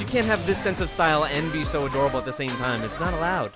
She can't have this sense of style and be so adorable at the same time. It's not allowed.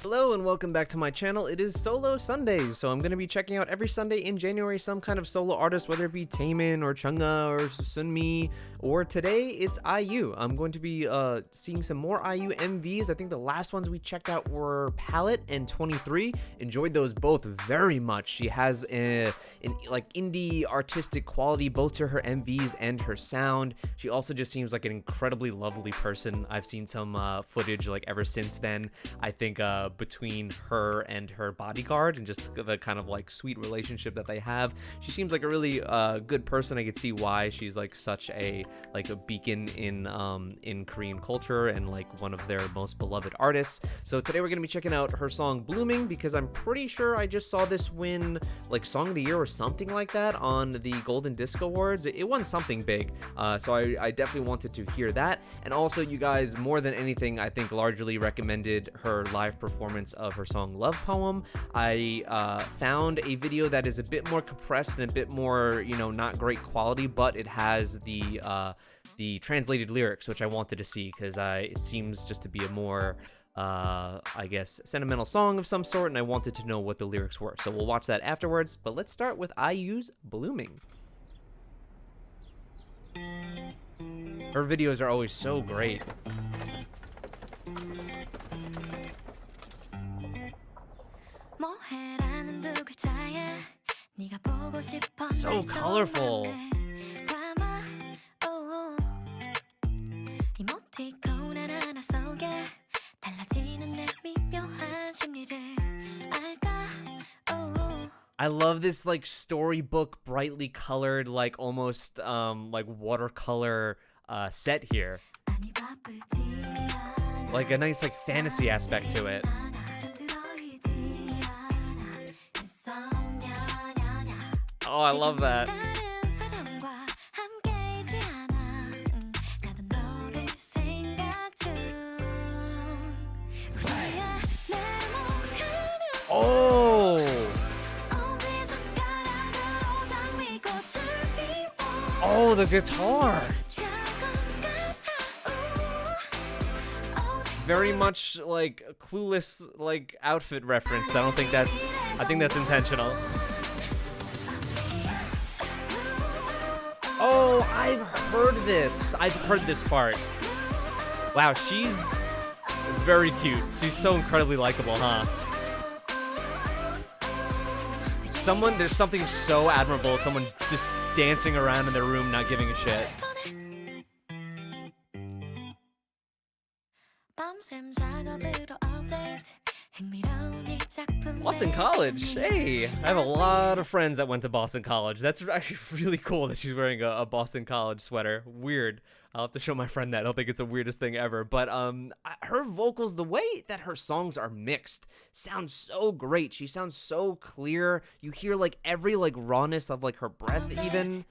Hello and welcome back to my channel. It is Solo Sundays, so I'm going to be checking out every Sunday in January some kind of solo artist, whether it be Taemin or Chungha or Sunmi, or today it's IU. I'm going to be seeing some more IU MVs. I think the last ones we checked out were Palette and 23. Enjoyed those both very much. She has an like indie artistic quality both to her MVs and her sound. She also just seems like an incredibly lovely person. I've seen some footage like ever since then. I think between her and her bodyguard and just the kind of like sweet relationship that they have, she seems like a really good person. I could see why she's like such a beacon in Korean culture and like one of their most beloved artists. So today we're gonna be checking out her song Blooming, because I'm pretty sure I just saw this win like Song of the Year or something like that on the Golden Disc Awards. It won something big, so I definitely wanted to hear that. And also, you guys more than anything I think largely recommended her live performance of her song Love Poem. I found a video that is a bit more compressed and a bit more, you know, not great quality, but it has the translated lyrics, which I wanted to see because it seems just to be a more I guess sentimental song of some sort, and I wanted to know what the lyrics were, so we'll watch that afterwards. But let's start with IU's Blooming. Her videos are always so great. So colorful. I love this like storybook, brightly colored, like almost like watercolor set here. Like a nice like fantasy aspect to it. Oh, I love that. Oh! Oh, the guitar! Very much like a Clueless like outfit reference. I think that's intentional. Oh, I've heard this. I've heard this part. Wow, she's very cute. She's so incredibly likable, huh? There's something so admirable. Someone just dancing around in their room, not giving a shit. Boston College, hey! I have a lot of friends that went to Boston College. That's actually really cool that she's wearing a Boston College sweater. Weird. I'll have to show my friend that. I don't think it's the weirdest thing ever. But her vocals, the way that her songs are mixed, sounds so great. She sounds so clear. You hear like every like rawness of like her breath even.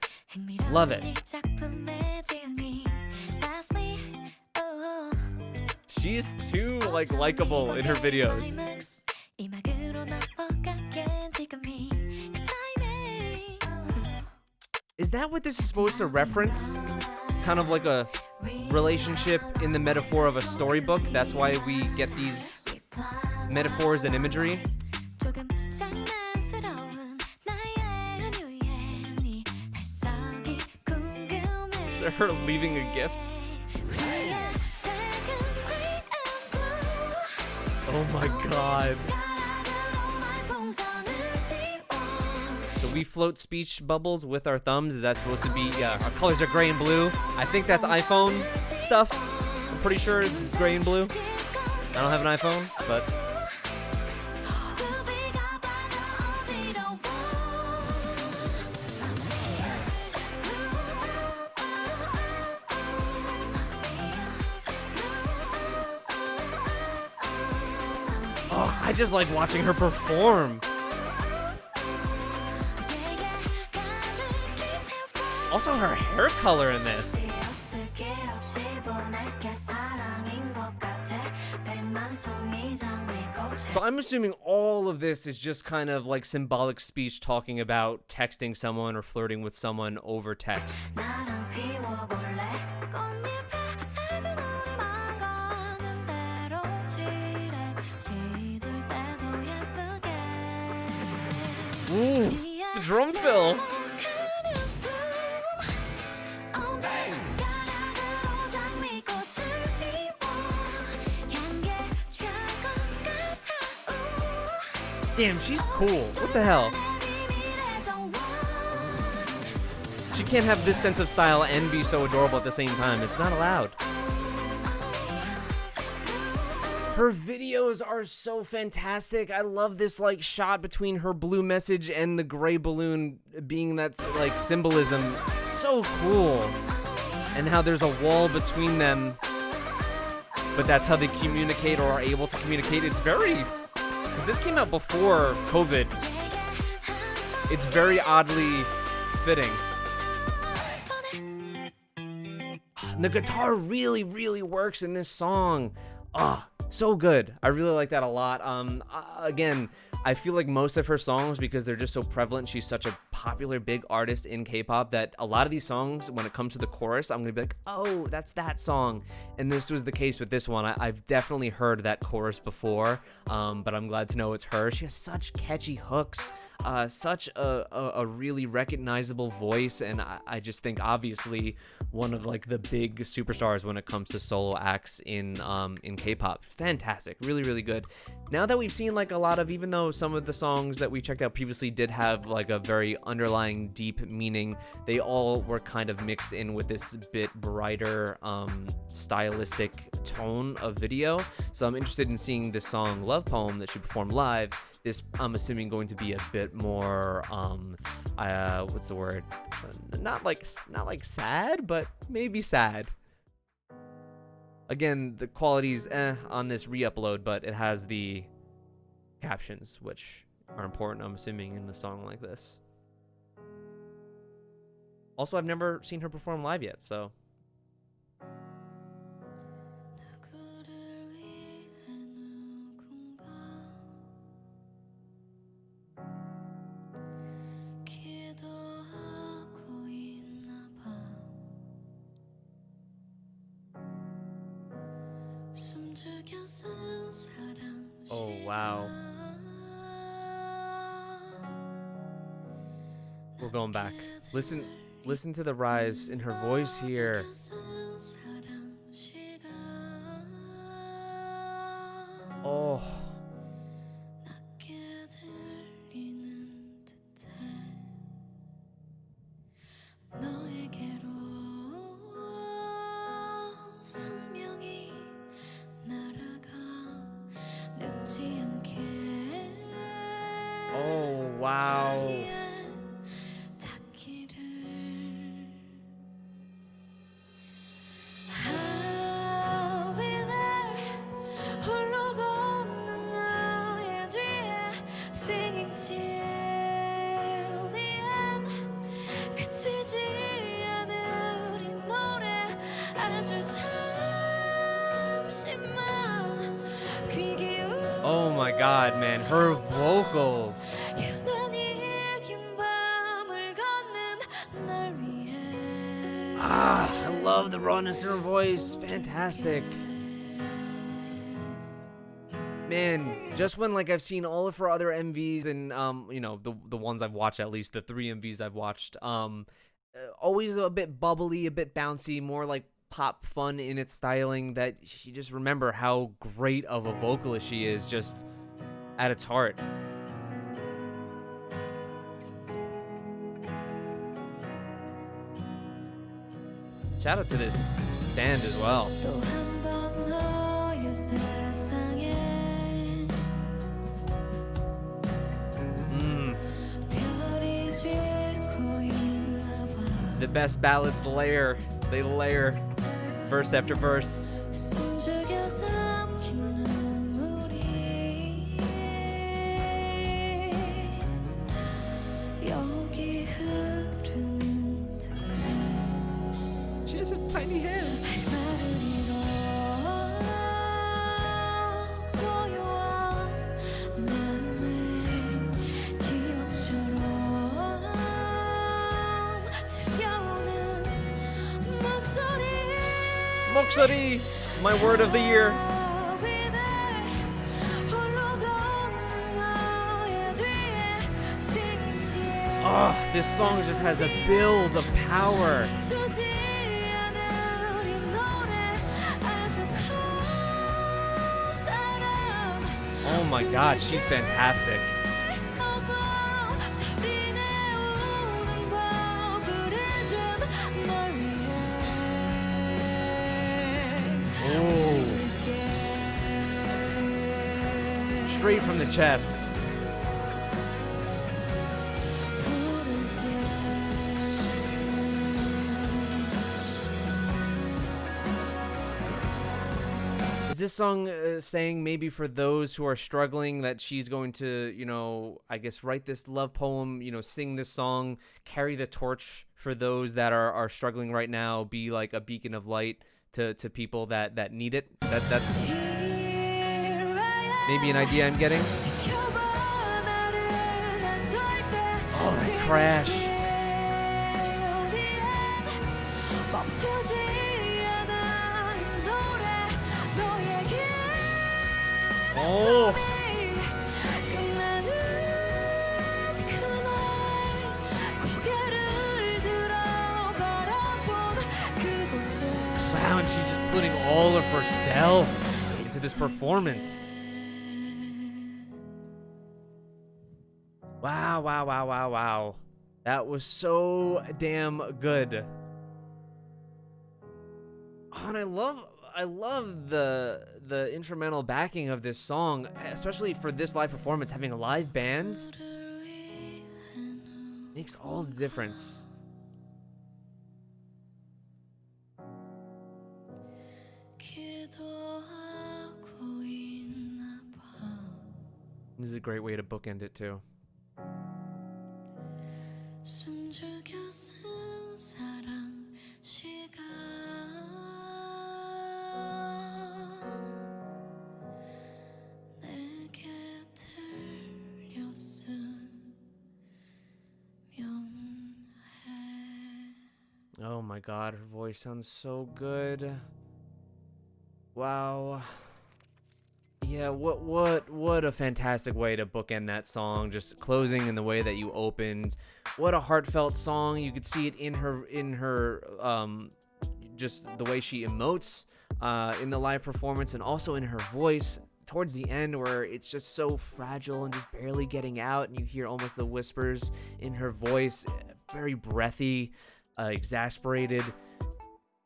Love it. She's too like likable in her videos. Is that what this is supposed to reference? Kind of like a relationship in the metaphor of a storybook. That's why we get these metaphors and imagery. Is it her leaving a gift? Oh my god. So we float speech bubbles with our thumbs. Is that supposed to be, yeah, our colors are gray and blue. I think that's iPhone stuff. I'm pretty sure it's gray and blue. I don't have an iPhone, but... Oh, I just like watching her perform. Also, her hair color in this. So I'm assuming all of this is just kind of like symbolic speech talking about texting someone or flirting with someone over text. Ooh, the drum fill. Damn, she's cool. What the hell? She can't have this sense of style and be so adorable at the same time. It's not allowed. Her videos are so fantastic. I love this like shot between her blue message and the gray balloon being that's like symbolism. So cool. And how there's a wall between them, but that's how they communicate or are able to communicate. It's very, because this came out before COVID. It's very oddly fitting. And the guitar really, really works in this song. So good. I really like that a lot. Again, I feel like most of her songs, because they're just so prevalent, she's such a popular big artist in K-pop, that a lot of these songs, when it comes to the chorus, I'm gonna be like, oh, that's that song. And this was the case with this one. I've definitely heard that chorus before, but I'm glad to know it's her. She has such catchy hooks, such a really recognizable voice, and I just think obviously one of like the big superstars when it comes to solo acts in K-pop. Fantastic, really, really good. Now that we've seen like a lot of, even though some of the songs that we checked out previously did have like a very underlying deep meaning, they all were kind of mixed in with this bit brighter stylistic tone of video. So I'm interested in seeing this song Love Poem that she performed live. This, I'm assuming, going to be a bit more what's the word, not like sad, but maybe sad. Again, the quality's on this re-upload, but it has the captions, which are important, I'm assuming, in a song like this. Also, I've never seen her perform live yet, so. Oh, wow. We're going back. Listen to the rise in her voice here. Oh. Oh, wow. Oh my god, man, her vocals. I love the rawness in her voice. Fantastic. Man, just when like I've seen all of her other MVs and you know, the ones I've watched, at least the 3 MVs I've watched, always a bit bubbly, a bit bouncy, more like pop fun in its styling, that you just remember how great of a vocalist she is just at its heart. Shout out to this band as well. The best ballads layer. They layer verse after verse. She has such tiny hands. 목소리, my word of the year. Oh, this song just has a build of power. Oh my god, she's fantastic. Oh. Straight from the chest. Is this song saying maybe for those who are struggling that she's going to, you know, I guess write this love poem, you know, sing this song, carry the torch for those that are struggling right now, be like a beacon of light to people that need it? That's maybe an idea I'm getting. Oh, that crash. Oh. Wow, and she's just putting all of herself into this performance. Wow, wow, wow, wow, wow. That was so damn good. Oh, and I love the instrumental backing of this song, especially for this live performance. Having a live band makes all the difference. This is a great way to bookend it too. Oh my god, her voice sounds so good. Wow. Yeah, what a fantastic way to bookend that song, just closing in the way that you opened. What a heartfelt song. You could see it in her just the way she emotes in the live performance, and also in her voice towards the end, where it's just so fragile and just barely getting out, and you hear almost the whispers in her voice, very breathy, exasperated.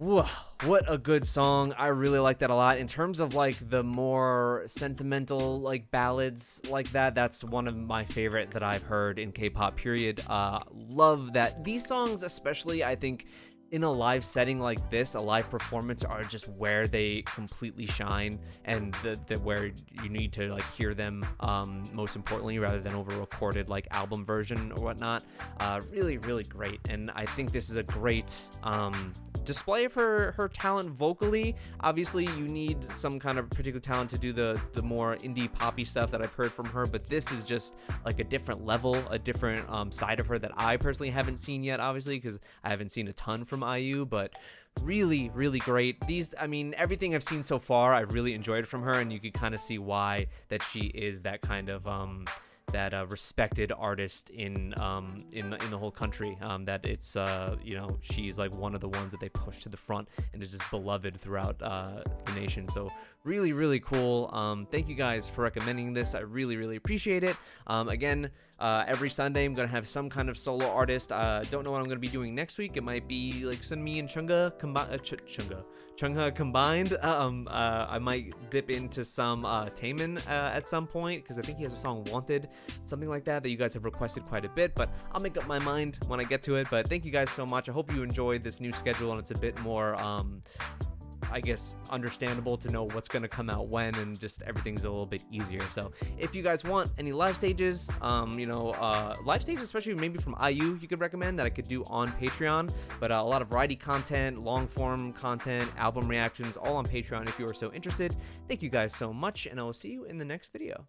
Whoa, what a good song. I really like that a lot. In terms of like the more sentimental like ballads like that, that's one of my favorite that I've heard in K-pop, period. Love that. These songs especially, I think, in a live setting like this, a live performance, are just where they completely shine, and where you need to like hear them most importantly, rather than over recorded like album version or whatnot. Really, really great. And I think this is a great display of her talent vocally. Obviously you need some kind of particular talent to do the more indie poppy stuff that I've heard from her, but this is just like a different level, a different side of her that I personally haven't seen yet, obviously, because I haven't seen a ton from IU, but really, really great. I mean, everything I've seen so far, I've really enjoyed from her, and you can kind of see why that she is that kind of respected artist in the whole country. That it's you know, she's like one of the ones that they push to the front and is just beloved throughout the nation. So really, really cool. Thank you guys for recommending this. I really, really appreciate it. Again, every Sunday I'm gonna have some kind of solo artist. Don't know what I'm gonna be doing next week. It might be like Sunmi and Chungha combined. I might dip into some Taemin at some point, because I think he has a song Wanted, something like that you guys have requested quite a bit, but I'll make up my mind when I get to it. But thank you guys so much. I hope you enjoyed this new schedule, and it's a bit more I guess understandable to know what's going to come out when, and just everything's a little bit easier. So if you guys want any live stages, live stages, especially maybe from IU, you could recommend that I could do on Patreon. But a lot of variety content, long form content, album reactions, all on Patreon if you are so interested. Thank you guys so much, and I will see you in the next video.